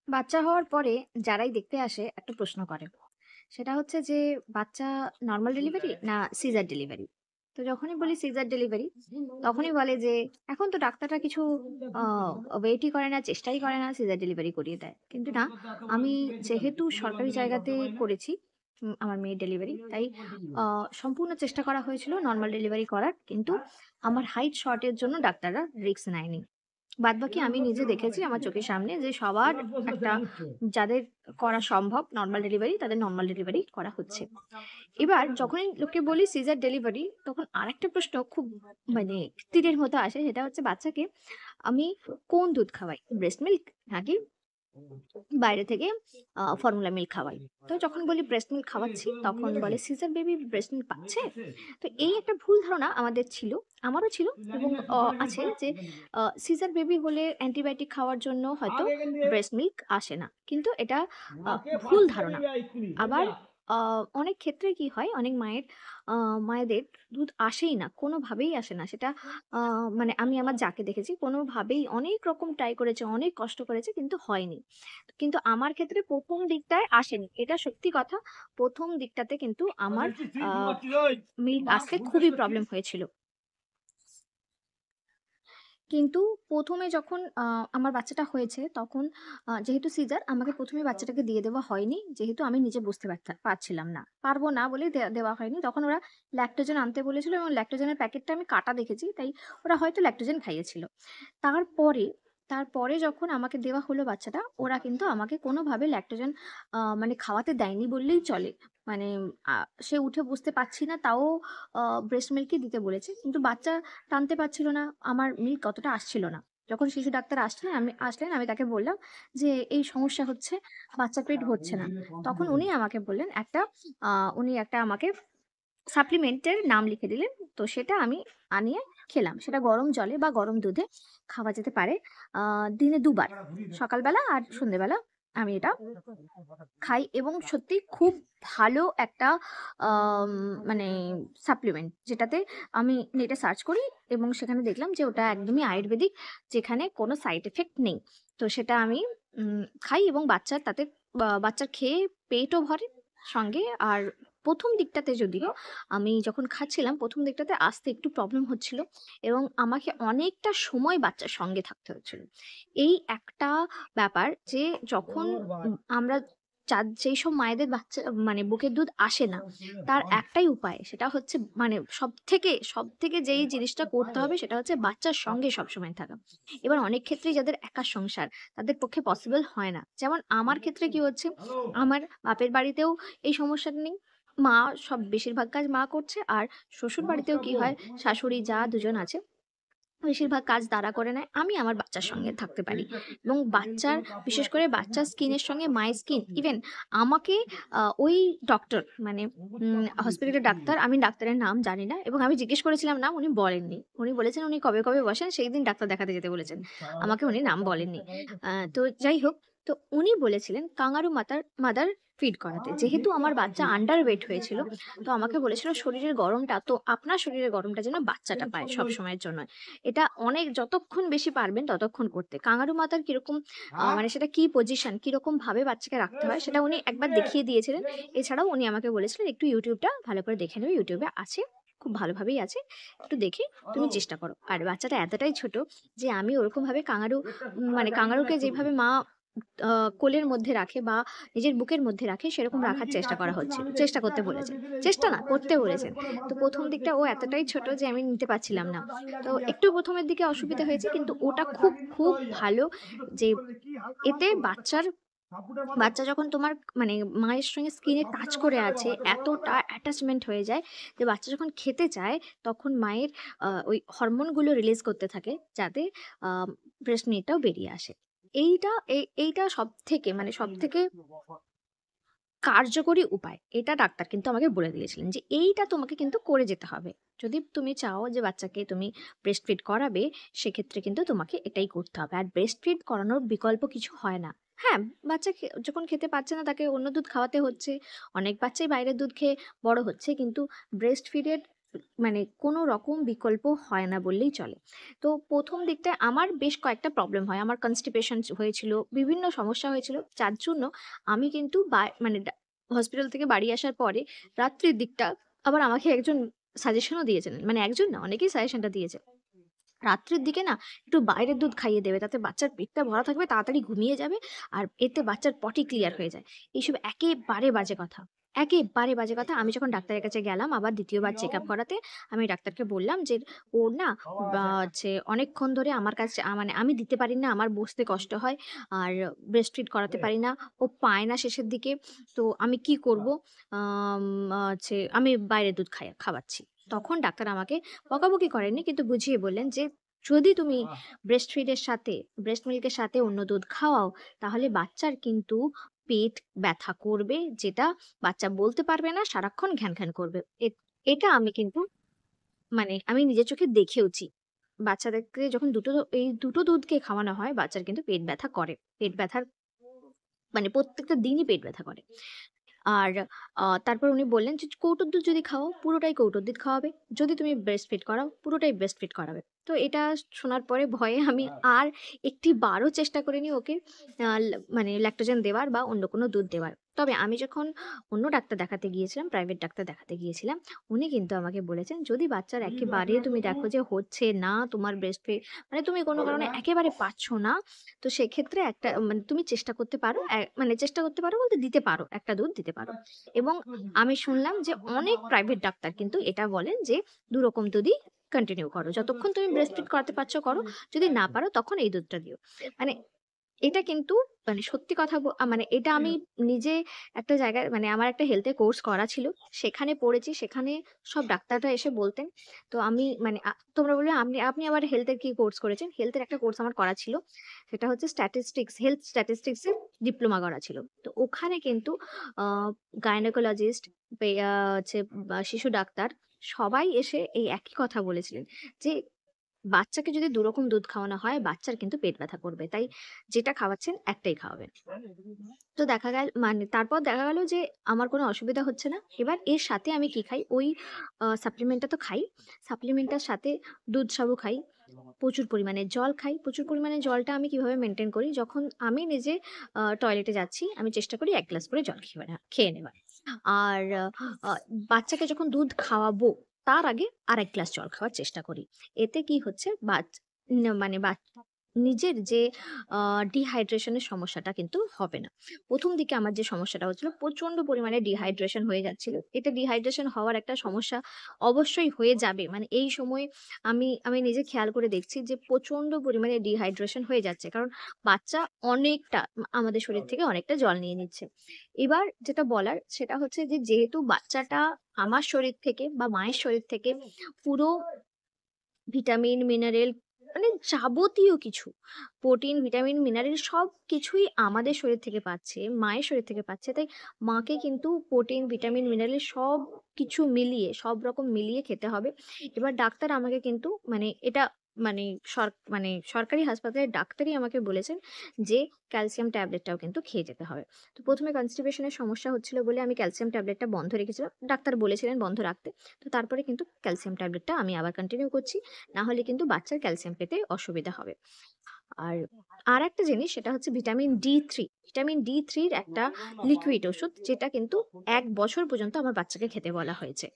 বাচ্চা হওয়ার পরে যারাই দেখতে আসে একটা প্রশ্ন করে। সেটা হচ্ছে যে বাচ্চা নরমাল ডেলিভারি না সিজার ডেলিভারি? তো যখনই বলি সিজার ডেলিভারি তখনই বলে যে এখন তো ডাক্তাররা কিছু আ ওয়েটই করে না, চেষ্টাই করে না, সিজার ডেলিভারি করিয়ে দেয়। কিন্তু না, আমি যেহেতু সরকারি জায়গাতে করেছি আমার মেয়ের ডেলিভারি, তাই আ সম্পূর্ণ চেষ্টা করা হয়েছিল নরমাল ডেলিভারি করার। কিন্তু আমার হাইট শর্ট এর জন্য ডাক্তাররা রিস্ক নেয়নি। বাদবাকি আমি নিজে দেখেছি আমার চোখের সামনে যে সবার একটা, যাদের করা সম্ভব নরমাল ডেলিভারি, তাদের নরমাল ডেলিভারি করা হচ্ছে। এবার যখনই লোককে বলি সিজার ডেলিভারি, তখন আরেকটা প্রশ্ন খুব মানে তীরের মতো আসে, সেটা হচ্ছে বাচ্চাকে আমি কোন দুধ খাওয়াই? ব্রেস্ট মিল্ক নাকি বাইরে থেকে ফর্মুলা মিল্ক খাওয়াই? তো যখন বলি ব্রেস্ট মিল্ক খাওয়াচ্ছি, তখন বলে সিজার বেবি ব্রেস্ট মিল্ক পাচ্ছে? তো এই একটা ভুল ধারণা আমাদের ছিল, আমারও ছিল এবং আছে যে সিজার বেবি হলে অ্যান্টিবায়োটিক খাওয়ার জন্য হয়তো ব্রেস্ট মিল্ক আসে না। কিন্তু এটা ভুল ধারণা। আবার আ অনেক ক্ষেত্রে কি হয়, অনেক আ মায়েদের দুধ আসেই না, কোনোভাবেই আসে না। সেটা আ মানে আমি আমার যাকে দেখেছি কোনোভাবেই অনেক রকম ট্রাই করেছে, অনেক কষ্ট করেছে কিন্তু হয়নি। কিন্তু আমার ক্ষেত্রে ১ম দিকটায় আসেনি। এটা সত্যি কথা। ১ম দিকটাতে কিন্তু আমার আ মিল্ক আসতে খুবই প্রবলেম হয়েছিল। কিন্তু ১ম এ যখন আমার বাচ্চাটা হয়েছে তখন যেহেতু সিজার, আমাকে ১ম এ বাচ্চাটাকে দিয়ে দেওয়া হয়নি। যেহেতু আমি নিজে বুঝতে পারছিলাম না। পারবো না বলেই দেওয়া হয়নি। তখন ওরা ল্যাকটোজেন আনতে বলেছিল এবং ল্যাকটোজেনের প্যাকেটটা আমি কাটা দেখেছি। তাই ওরা হয়তো ল্যাকটোজেন খাইয়েছিল। তারপরে, তারপরে যখন আমাকে দেওয়া হলো বাচ্চাটা, ওরা কিন্তু আমাকে কোনোভাবে ল্যাকটোজেন মানে খাওয়াতে দেয়নি বললেই চলে। মানে আ সে উঠে বসতে পারছি না, তাও ব্রেস্ট মিল্কই দিতে বলেছে। কিন্তু বাচ্চা টানতে পারছিল না, আমার মিল্ক অতটা আসছিল না। যখন শিশু ডাক্তার আসলেন, আমি তাকে বললাম যে, "এই সমস্যা হচ্ছে, বাচ্চার পেট ভরছে না।" তখন উনি আমাকে বললেন আ উনি একটা আমাকে সাপ্লিমেন্ট এর নাম লিখে দিলেন। তো সেটা আমি আনিয়ে খেলাম। সেটা গরম জলে বা গরম দুধে খাওয়া যেতে পারে। আ দিনে ২ বার। সকালবেলা আর সন্ধ্যেবেলা আমি এটা খাই এবং সত্যিই খুব ভালো একটা আম মানে সাপ্লিমেন্ট, যেটাতে আমি নেটে সার্চ করি এবং সেখানে দেখলাম যে ওটা একদমই আয়ুর্বেদিক, যেখানে কোনো সাইড ইফেক্ট নেই। তো সেটা আমি খাই এবং বাচ্চার তাতে বাচ্চার খেয়ে পেটও ভরে সঙ্গে। আর ১ম দিকটাতে যদিও আমি যখন খাচ্ছিলাম, ১ম দিকটাতে আসতে একটু প্রবলেম হচ্ছিল এবং আমাকে অনেকটা সময় বাচ্চার সঙ্গে থাকতে হচ্ছিল। এই একটা ব্যাপার যে যখন আমরা যেইসব মায়েদের বাচ্চা মানে বুকের দুধ আসে না, তার একটাই উপায়, সেটা হচ্ছে মানে সবথেকে যেই জিনিসটা করতে হবে সেটা হচ্ছে বাচ্চার সঙ্গে সবসময় থাকা। এবার অনেক ক্ষেত্রেই যাদের একা সংসার, তাদের পক্ষে পসিবল হয় না। যেমন আমার ক্ষেত্রে কি হচ্ছে, আমার বাপের বাড়িতেও এই সমস্যাটা নেই। মা বেশিরভাগ কাজ মা করছে। আর শ্বশুর বাড়িতেও কি হয়, শাশুড়ি, যা দুজন আছে। বেশিরভাগ কাজ তারা করে নেয়। আমি আমার বাচ্চার সঙ্গে থাকতে পারি এবং বিশেষ করে বাচ্চার স্কিনের সঙ্গে মায়ের স্কিন, ইভেন আমাকে ওই ডক্টর মানে হসপিটালের ডাক্তার, আমি ডাক্তারের নাম জানি না এবং আমি জিজ্ঞেস করেছিলাম নাম, উনি বলেননি। উনি বলেছেন উনি কবে বসেন সেইদিন ডাক্তার দেখাতে যেতে বলেছেন। আমাকে উনি নাম বলেননি। তো যাই হোক, তো উনি বলেছিলেন কাঙ্গারু মাদার ফিড করাতে। যেহেতু আমার বাচ্চা আন্ডার ওয়েট হয়েছিল, তো আমাকে বলেছিল শরীরের গরমটা, তো আপনার শরীরের গরমটা যেন বাচ্চাটা পায় সবসময়ের জন্য। এটা অনেক যতক্ষণ বেশি পারবেন ততক্ষণ করতে। কাঙারু মাতার কিরকম মানে সেটা কি পজিশন, কিরকম ভাবে বাচ্চাকে রাখতে হয় সেটা উনি একবার দেখিয়ে দিয়েছিলেন। এছাড়াও উনি আমাকে বলেছিলেন, "একটু YouTube টা ভালো করে দেখে নেবে। YouTube এ আছে। খুব ভালোভাবেই আছে। একটু দেখে তুমি চেষ্টা করো।" আর বাচ্চাটা এতটাই ছোট যে আমি ওরকমভাবে মানে কাঙারুকে যেভাবে মা আ কোলের মধ্যে রাখে বা নিজের বুকের মধ্যে রাখে সেরকম রাখার চেষ্টা করা হচ্ছিল। চেষ্টা করতে বলেছেন। চেষ্টা না, করতে বলেছেন। তো ১ম দিকটা ও এতটাই ছোট যে আমি নিতে পারছিলাম না। তো একটু ১ম এর দিকে অসুবিধা হয়েছে কিন্তু ওটা খুব ভালো যে এতে বাচ্চা যখন তোমার মানে মায়ের সঙ্গে স্কিনে টাচ করে আছে, এতটা অ্যাটাচমেন্ট হয়ে যায় যে বাচ্চা যখন খেতে চায় তখন মায়ের ওই হরমোনগুলো রিলিজ করতে থাকে যাতে আ ব্রেস্ট মিল্কটাও বেরিয়ে আসে। এইটা সবথেকে কার্যকরী উপায়। এটা ডাক্তার কিন্তু আমাকে বলে দিয়েছিলেন যে, "এইটা তোমাকে কিন্তু করে যেতে হবে। যদি তুমি চাও যে বাচ্চাকে তুমি ব্রেস্ট ফিড করাবে, সেক্ষেত্রে কিন্তু তোমাকে এটাই করতে হবে। আর ব্রেস্ট ফিড করানোর বিকল্প কিছু হয় না।" হ্যাঁ, বাচ্চা যখন খেতে পারছে না তাকে অন্য দুধ খাওয়াতে হচ্ছে। অনেক বাচ্চাই বাইরের দুধ খেয়ে বড় হচ্ছে। কিন্তু ব্রেস্ট ফিডের মানে কোনো রকম বিকল্প হয় না বললেই চলে। তো ১ম দিকটায় আমার বেশ কয়েকটা প্রবলেম হয়। আমার কনস্টিপেশন হয়েছিল, বিভিন্ন সমস্যা হয়েছিল। যার জন্য আমি কিন্তু মানে হসপিটাল থেকে বাড়ি আসার পরে রাত্রির দিকটা আবার আমাকে একজন সাজেশনও দিয়েছিলেন। মানে একজন না, অনেকেই সাজেশনটা দিয়েছে। রাত্রের দিকে না একটু বাইরের দুধ খাইয়ে দেবে। তাতে বাচ্চার পেটটা ভরা থাকবে, তাড়াতাড়ি ঘুমিয়ে যাবে। আর এতে বাচ্চার পটি ক্লিয়ার হয়ে যায়। এইসব একেবারে বাজে কথা। একেবারে বাজে কথা। আমি যখন ডাক্তারের কাছে গেলাম আবার ২য় বার চেকআপ করাতে, আমি ডাক্তারকে বললাম যে, "ওর না হচ্ছে অনেকক্ষণ ধরে আমার কাছে মানে আমি দিতে পারি না, আমার বসতে কষ্ট হয়। আর ব্রেস্ট ফিড করাতে পারি না। ও পায় না শেষের দিকে। তো আমি কি করব? আম হচ্ছে আমি বাইরের দুধ খাওয়াচ্ছি।" তখন ডাক্তার আমাকে বকাবকি করেননি কিন্তু বুঝিয়ে বললেন যে, "যদি তুমি ব্রেস্ট ফিড এর সাথে ব্রেস্ট মিল্ক এর সাথে অন্য দুধ খাওয়াও, তাহলে বাচ্চার কিন্তু পেট ব্যথা করবে, যেটা বাচ্চা বলতে পারবে না, সারাক্ষণ ঘ্যান করবে।" এটা আমি কিন্তু মানে আমি নিজের চোখে দেখেওছি। বাচ্চাদেরকে যখন এই দুটো দুধকে খাওয়ানো হয়, বাচ্চার কিন্তু পেট ব্যথা করে। পেট ব্যথার মানে প্রত্যেকটা দিনই পেট ব্যথা করে। আর তারপর উনি বললেন যে, "কৌটোর দুধ যদি খাওয়াও, পুরোটাই কৌটোর দুধ খাওয়াবে। যদি তুমি ব্রেস্ট ফিড করাও, পুরোটাই ব্রেস্ট ফিড করাবে।" তো এটা শোনার পরে ভয়ে আমি আর একটি বারও চেষ্টা করিনি ওকে মানে ল্যাকটোজেন দেওয়ার বা অন্য কোনো দুধ দেওয়ার। তবে আমি যখন অন্য ডাক্তার দেখাতে গিয়েছিলাম, প্রাইভেট ডাক্তার দেখাতে গিয়েছিলাম, উনি কিন্তু আমাকে বলেছেন, "যদি বাচ্চার একেবারে তুমি দেখো যে হচ্ছে না, তোমার ব্রেস্ট ফিড মানে তুমি কোনো কারণে একেবারে পাচ্ছ না, তো সেক্ষেত্রে একটা মানে তুমি চেষ্টা করতে পারো। মানে চেষ্টা করতে পারো বলতে দিতে পারো, একটা দুধ দিতে পারো।" এবং আমি শুনলাম যে অনেক প্রাইভেট ডাক্তার কিন্তু এটা বলেন যে ২ রকম দুধই কন্টিনিউ করো। যতক্ষণ তুমি ব্রেস্ট ফিড করাতে পারছো করো। যদি না পারো তখন এই দুধটা দিও। মানে এটা কিন্তু মানে সত্যি কথা মানে এটা আমি নিজে একটা জায়গায় মানে আমার একটা হেলথ এর কোর্স করা ছিল। সেখানে পড়েছি। সেখানে সব ডাক্তাররা এসে বলতেন। তো আমি মানে তোমরা বলবে আপনি আপনি আবার হেলথ এর কি কোর্স করেছেন? হেলথ এর একটা কোর্স আমার করা ছিল। সেটা হচ্ছে হেলথ স্ট্যাটিস্টিকস এর ডিপ্লোমা করা ছিল। তো ওখানে কিন্তু আ গাইনোকোলজিস্ট হচ্ছে শিশু ডাক্তার সবাই এসে এই একই কথা বলেছিলেন যে বাচ্চাকে যদি ২ রকম দুধ খাওয়ানো হয়, বাচ্চার কিন্তু পেট ব্যথা করবে। তাই যেটা খাওয়াচ্ছেন একটাই খাওয়াবেন। তো তারপর দেখা গেল যে আমার কোনো অসুবিধা হচ্ছে না। এবার এর সাথে আমি কি খাই? ওই সাপ্লিমেন্টটা তো খাই। সাপ্লিমেন্টটার সাথে দুধ সাবু খাই। প্রচুর পরিমাণে জল খাই। প্রচুর পরিমাণে জলটা আমি কিভাবে মেইনটেইন করি? যখন আমি নিজে টয়লেটে যাচ্ছি, আমি চেষ্টা করি ১ গ্লাস করে জল খেয়ে নেওয়ার। আর আ বাচ্চাকে যখন দুধ খাওয়াবো, তার আগে আরেক গ্লাস জল খাওয়ার চেষ্টা করি। এতে কি হচ্ছে মানে নিজের যে আ ডিহাইড্রেশন এর সমস্যাটা কিন্তু হবে না। ১ম দিকে আমার যে সমস্যাটা হচ্ছিল, প্রচন্ড পরিমাণে ডিহাইড্রেশন হয়ে যাচ্ছিল। এটা ডিহাইড্রেশন হওয়ার একটা সমস্যা অবশ্যই হয়ে যাবে। মানে এই সময় আমি নিজে খেয়াল করে দেখছি যে প্রচন্ড পরিমাণে ডিহাইড্রেশন হয়ে যাচ্ছে। কারণ বাচ্চা অনেকটা আমাদের শরীর থেকে অনেকটা জল নিয়ে নিচ্ছে। এবার যেটা বলার সেটা হচ্ছে যে যেহেতু বাচ্চাটা আমার শরীর থেকে বা মায়ের শরীর থেকে পুরো ভিটামিন, মিনারেল মানে যাবতীয় কিছু প্রোটিন, ভিটামিন, মিনারেল সবকিছুই আমাদের শরীর থেকে পাচ্ছে, মায়ের শরীর থেকে পাচ্ছে। তাই মাকে কিন্তু প্রোটিন, ভিটামিন, মিনারেল সবকিছু মিলিয়ে, সব রকম মিলিয়ে খেতে হবে। এবার ডাক্তার আমাকে কিন্তু মানে এটা মানে মানে সরকারি হাসপাতালের ডাক্তারই আমাকে বলেছেন যে ক্যালসিয়াম ট্যাবলেটটাও কিন্তু খেয়ে যেতে হবে। তো ১ম এ কনস্টিপেশন এর সমস্যা হচ্ছিল বলে আমি ক্যালসিয়াম ট্যাবলেটটা বন্ধ রেখেছিলাম। ডাক্তার বলেছিলেন বন্ধ রাখতে। তো তারপরে কিন্তু ক্যালসিয়াম ট্যাবলেটটা আমি আবার কন্টিনিউ করছি। না হলে কিন্তু বাচ্চার ক্যালসিয়াম পেতে অসুবিধা হবে। আর আরেকটা জিনিস সেটা হচ্ছে ভিটামিন ডি3। ভিটামিন ডি3 র একটা লিকুইড ওষুধ যেটা কিন্তু ১ বছর পর্যন্ত আমার বাচ্চাকে খেতে বলা হয়েছে।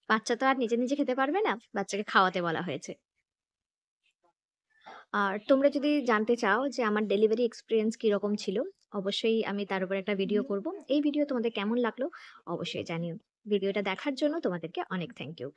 বাচ্চা তো আর নিজে খেতে পারবে না। বাচ্চাকে খাওয়াতে বলা হয়েছে। আর তোমরা যদি জানতে চাও যে আমার ডেলিভারি এক্সপেরিয়েন্স কিরকম ছিল, অবশ্যই আমি তার উপর একটা ভিডিও করব। এই ভিডিও তোমাদের কেমন লাগলো অবশ্যই জানিও। ভিডিওটা দেখার জন্য তোমাদেরকে অনেক থ্যাংক ইউ।